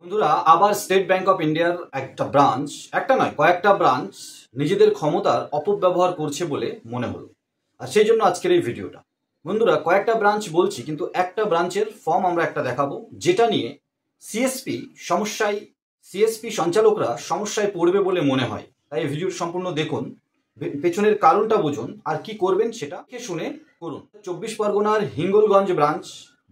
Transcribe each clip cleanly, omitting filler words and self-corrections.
বন্ধুরা, আবার state bank of ইন্ডিয়ার একটা ব্রাঞ্চ, একটা নয় কয়েকটা ব্রাঞ্চ নিজেদের ক্ষমতার অপব্যবহার করছে বলে মনে হলো। আর সেই জন্য আজকের এই ভিডিওটা। বন্ধুরা, কয়েকটা ব্রাঞ্চ বলছি, কিন্তু একটা ব্রাঞ্চের ফর্ম আমরা একটা দেখাবো, যেটা নিয়ে সিএসপি সঞ্চালকরা সমস্যায় পড়বে বলে মনে হয়। তাই এই ভিডিওর সম্পূর্ণ দেখুন, পেছনের কারণটা বুঝুন, আর কি করবেন সেটা শুনে করুন। 24 পরগনার হিঙ্গলগঞ্জ ব্রাঞ্চ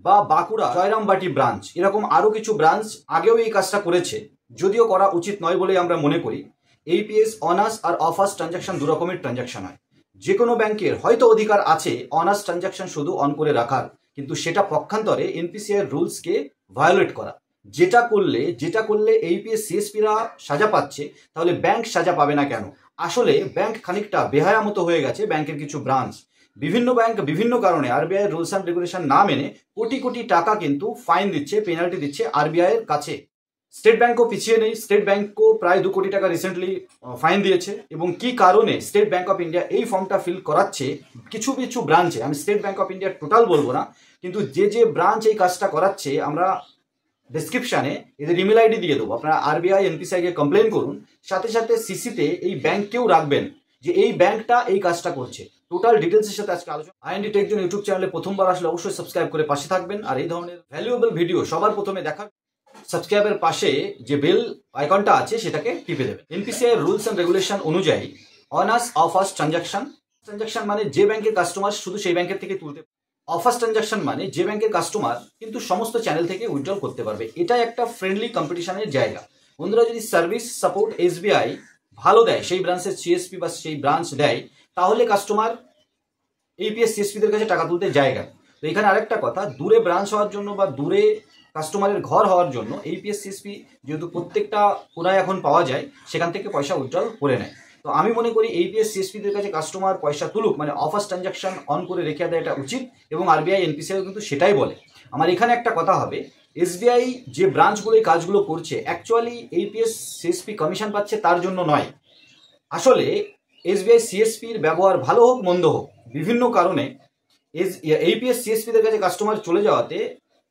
বা বাঁকুড়া জয়রামবাটি ব্রাঞ্চ, এরকম আরও কিছু ব্রাঞ্চ আগেও এই কাজটা করেছে, যদিও করা উচিত নয় বলেই আমরা মনে করি। এইপিএস অনার্স আর অফার্স ট্রানজাকশন দু রকমের ট্রানজাকশন হয়। যে কোনো ব্যাংকের হয়তো অধিকার আছে অনার্স ট্রানজাকশন শুধু অন করে রাখার, কিন্তু সেটা পক্ষান্তরে এনপিসিআই রুলসকে ভায়োলেট করা। যেটা করলে এইপিএস সিএসপিরা সাজা পাচ্ছে, তাহলে ব্যাংক সাজা পাবে না কেন? আসলে ব্যাংক খানিকটা বেহায়া মতো হয়ে গেছে। ব্যাংকের কিছু ব্রাঞ্চ, বিভিন্ন ব্যাংক বিভিন্ন কারণে আরবিআই রুলস অ্যান্ড রেগুলেশন না মেনে কোটি কোটি টাকা কিন্তু ফাইন দিচ্ছে, পেনাল্টি দিচ্ছে আরবিআই এর কাছে। স্টেট ব্যাংকও পিছিয়ে নেই। স্টেট ব্যাংকও প্রায় 2 কোটি টাকা রিসেন্টলি ফাইন দিয়েছে। এবং কি কারণে স্টেট ব্যাংক অফ ইন্ডিয়া এই ফর্মটা ফিল করাচ্ছে কিছু কিছু ব্রাঞ্চে, আমি স্টেট ব্যাংক অফ ইন্ডিয়ার টোটাল বলবো না, কিন্তু যে ব্রাঞ্চ এই কাজটা করাচ্ছে, আমরা ডেসক্রিপশানে এদের ইমেল আইডি দিয়ে দেবো। আপনারা আরবিআই এনপিসিআইকে কমপ্লেন করুন, সাথে সাথে সিসিতে এই ব্যাংককেও রাখবেন যে এই ব্যাংকটা এই কাজটা করছে। টোটাল ডিটেলসের সাথে আজকে আলোচনা। আইএনডি টেক জোন ইউটিউব চ্যানেলে প্রথমবার আসলে অবশ্যই সাবস্ক্রাইব করে পাশে থাকবেন, আর এই ধরনের ভ্যালুয়েবল ভিডিও সবার প্রথমে দেখার সাবস্ক্রাইবের পাশে যে বেল আইকনটা আছে সেটাকে টিপে দেবেন। এনপিসিআই রুলস অ্যান্ড রেগুলেশন অনুযায়ী অনার্স অফার্স ট্রানজাকশন মানে যে ব্যাংকের কাস্টমার শুধু সেই ব্যাংকের থেকে তুলতে, অফার্স ট্রানজাকশন মানে যে ব্যাংকের কাস্টমার কিন্তু সমস্ত চ্যানেল থেকে উইথড্রল করতে পারবে। এটা একটা ফ্রেন্ডলি কম্পিটিশনের জায়গা। বন্ধুরা, যদি সার্ভিস সাপোর্ট এসবিআই ভালো দেয়, সেই ব্রাঞ্চের সিএসপি বা সেই ব্রাঞ্চ দেয়, তাহলে কাস্টমার এইপিএস সিএসপিদের কাছে টাকা তুলতে জায়গা। তো এখানে আরেকটা কথা, দূরে ব্রাঞ্চ হওয়ার জন্য বা দূরে কাস্টমারের ঘর হওয়ার জন্য এইপিএস সিএসপি যেহেতু প্রত্যেকটা কোনায় এখন পাওয়া যায়, সেখান থেকে পয়সা উইথড্রল করে নেয়। তো আমি মনে করি এইপিএস সিএসপিদের কাছে কাস্টমার পয়সা তুলুক, মানে অফার্স ট্রানজাকশন অন করে রেখে দেয়, এটা উচিত। এবং আরবিআই এনপিসিআই কিন্তু সেটাই বলে। আমার এখানে একটা কথা হবে, এসবিআই যে ব্রাঞ্চগুলো এই কাজগুলো করছে, অ্যাকচুয়ালি এইপিএস সিএসপি কমিশন পাচ্ছে তার জন্য নয়। আসলে এসবিআই সিএসপির ব্যবহার ভালো হোক মন্দ হোক, বিভিন্ন কারণে এইপিএস সিএসপিদের কাছে কাস্টমার চলে যাওয়াতে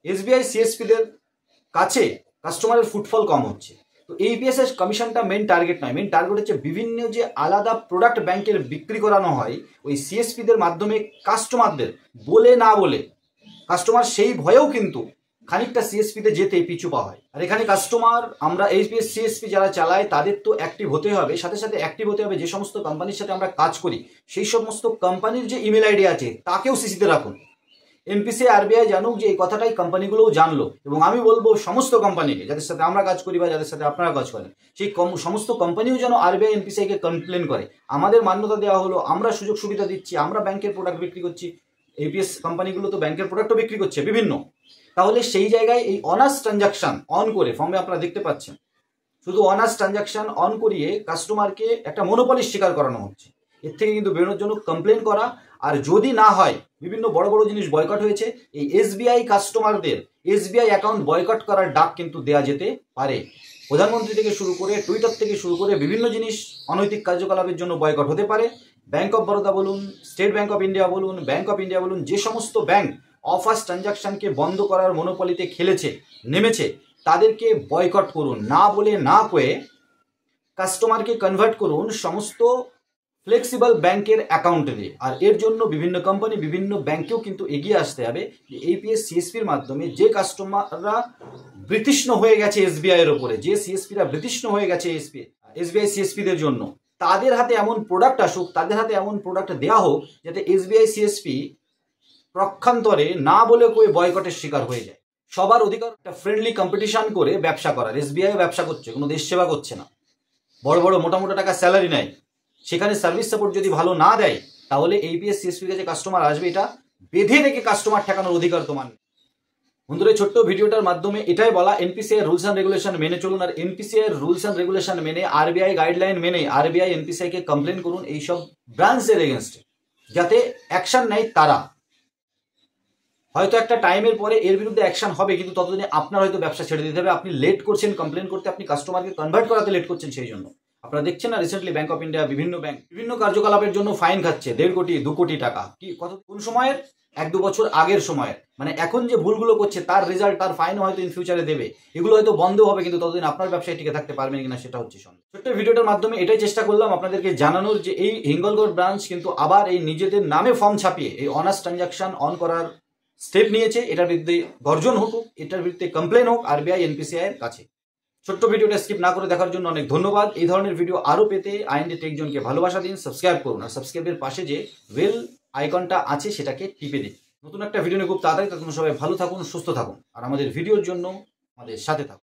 এসবিআই সিএসপিদের কাছে কাস্টমারের ফুটফল কম হচ্ছে। তো এইপিএস এর কমিশনটা মেন টার্গেট নয়। মেন টার্গেট হচ্ছে বিভিন্ন যে আলাদা প্রোডাক্ট ব্যাংকের বিক্রি করানো হয় ওই সিএসপিদের মাধ্যমে কাস্টমারদের, বলে না বলে কাস্টমার সেই ভয়েও কিন্তু খানিকটা সিএসপিতে যেতে পিছু পা হয়। আর এখানে কাস্টমার, আমরা এইপিএস সিএসপি যারা চালায় তাদের তো অ্যাক্টিভ হতে হবে, সাথে সাথে অ্যাক্টিভ হতে হবে যে সমস্ত কোম্পানির সাথে আমরা কাজ করি, সেই সমস্ত কোম্পানির যে ইমেল আইডি আছে তাকেও সিসিতে রাখুন। এনপিসিআই আরবিআই জানুক যে এই কথাটাই কোম্পানিগুলোও জানলো। এবং আমি বলবো সমস্ত কোম্পানিকে, যাদের সাথে আমরা কাজ করি বা যাদের সাথে আপনারা কাজ করেন, সেই সমস্ত কোম্পানিও যেন আরবিআই এনপিসিআইকে কমপ্লেন করে। আমাদের মান্যতা দেওয়া হলো, আমরা সুযোগ সুবিধা দিচ্ছি, আমরা ব্যাংকের প্রোডাক্ট বিক্রি করছি, এপিএস কোম্পানিগুলো তো ব্যাংকের প্রোডাক্টও বিক্রি করছে বিভিন্ন। তাহলে সেই জায়গায় এই অনার্স ট্রানজাকশন অন করে, ফর্মে আপনারা দেখতে পাচ্ছেন শুধু অনার্স ট্রানজাকশন অন করিয়ে কাস্টমারকে একটা মনোপলির শিকার করানো হচ্ছে। এর থেকে কিন্তু বেরোনোর জন্য কমপ্লেন করা, আর যদি না হয়, বিভিন্ন বড় বড় জিনিস বয়কট হয়েছে, এই এসবিআই কাস্টমারদের এসবিআই অ্যাকাউন্ট বয়কট করার ডাক কিন্তু দেয়া যেতে পারে। প্রধানমন্ত্রী থেকে শুরু করে, টুইটার থেকে শুরু করে বিভিন্ন জিনিস অনৈতিক কার্যকলাপের জন্য বয়কট হতে পারে। ব্যাংক অফ বরোদা বলুন, স্টেট ব্যাংক অফ ইন্ডিয়া বলুন, ব্যাংক অফ ইন্ডিয়া বলুন, যে সমস্ত ব্যাংক অফার্স ট্রানজাকশনকে বন্ধ করার মনোপলিতে নেমেছে, তাদেরকে বয়কট করুন। না বলে না কয়ে কাস্টমারকে কনভার্ট করুন সমস্ত ফ্লেক্সিবল ব্যাংকের অ্যাকাউন্টে দিয়ে। আর এর জন্য বিভিন্ন কোম্পানি, বিভিন্ন ব্যাংকেও কিন্তু এগিয়ে আসতে হবে। এইপিএস সিএসপির মাধ্যমে যে কাস্টমাররা বিতৃষ্ণ হয়ে গেছে এসবিআই এর উপরে, যে সিএসপিরা বিতৃষ্ণ হয়ে গেছে এসবিআই সিএসপিদের জন্য, তাদের হাতে এমন প্রোডাক্ট আসুক, তাদের হাতে এমন প্রোডাক্ট দেওয়া হোক যাতে এসবিআই সিএসপি পক্ষান্তরে না বলে কই বয়কটের শিকার হয়ে যায়। সবার অধিকার একটা ফ্রেন্ডলি কম্পিটিশন করে ব্যবসা করার। এসবিআই ব্যবসা করছে, কোনো দেশ সেবা করছে না, বড় বড় মোটা মোটা টাকা স্যালারি নেয়। সেখানে সার্ভিস সাপোর্ট যদি ভালো না দেয়, তাহলে এইপিএস সিএসপির কাছে কাস্টমার আসবে, এটা বেঁধে রেখে কাস্টমার ঠেকানোর অধিকার তোমার নেই। বন্ধুরা, ছোট্ট ভিডিওটার মাধ্যমে এটাই বলা, এনপিসিআই রুলস অ্যান্ড রেগুলেশন মেনে চলুন। আর এনপিসিআই রুলস অ্যান্ড রেগুলেশন মেনে, আরবিআই গাইডলাইন মেনে আরবিআই এনপিসিআইকে কমপ্লেন করুন এইসব ব্রাঞ্চের এগেনস্টে, যাতে অ্যাকশন নেয় তারা। হয়তো একটা টাইমের পরে এর বিরুদ্ধে অ্যাকশন হবে, কিন্তু ততদিনে আপনার হয়তো ব্যবসা ছেড়ে দিতে হবে। আপনি লেট করছেন কমপ্লেন করতে, আপনি কাস্টমারকে কনভার্ট করাতে লেট করছেন, সেই জন্য আপনারা দেখছেন না রিসেন্টলি ব্যাংক অফ ইন্ডিয়া বিভিন্ন কার্যকলাপের জন্য ফাইন খাচ্ছে 1.5 কোটি 2 কোটি টাকা। কি কত কোন সময়ের? 1-2 বছর আগের সময়ের। মানে এখন যে ভুলগুলো করছে তার রেজাল্ট, তার ফাইন হয়তো ইন ফিউচারে দেবে, এগুলো হয়তো বন্ধ হবে, কিন্তু ততদিন আপনার ব্যবসায় টিকে থাকতে পারবেন কিনা সেটা হচ্ছে সন্দেহ। ছোট্ট ভিডিওটার মাধ্যমে এটাই চেষ্টা করলাম আপনাদেরকে জানানোর যে এই হিঙ্গলগড় ব্রাঞ্চ কিন্তু আবার এই নিজেদের নামে ফর্ম ছাপিয়ে এই অনার্স ট্রানজাকশন অন করার স্টেপ নিয়েছে। এটার বিরুদ্ধে গর্জন হোক, এটার বিরুদ্ধে কমপ্লেন হোক আরবিআই এনপিসিআই এর কাছে। ছোট্ট ভিডিওটা স্কিপ না করে দেখার জন্য অনেক ধন্যবাদ। এই ধরনের ভিডিও আরো পেতে আইএনডি টেক জোনকে ভালোবাসা দিন, সাবস্ক্রাইব করুন, আর সাবস্ক্রাইবের পাশে যে বেল আইকনটা আছে সেটাকে টিপে দিন। নতুন একটা ভিডিও নিয়ে খুব তাড়াতাড়ি, তখন সবাই ভালো থাকুন, সুস্থ থাকুন, আর আমাদের ভিডিওর জন্য আমাদের সাথে থাকুন।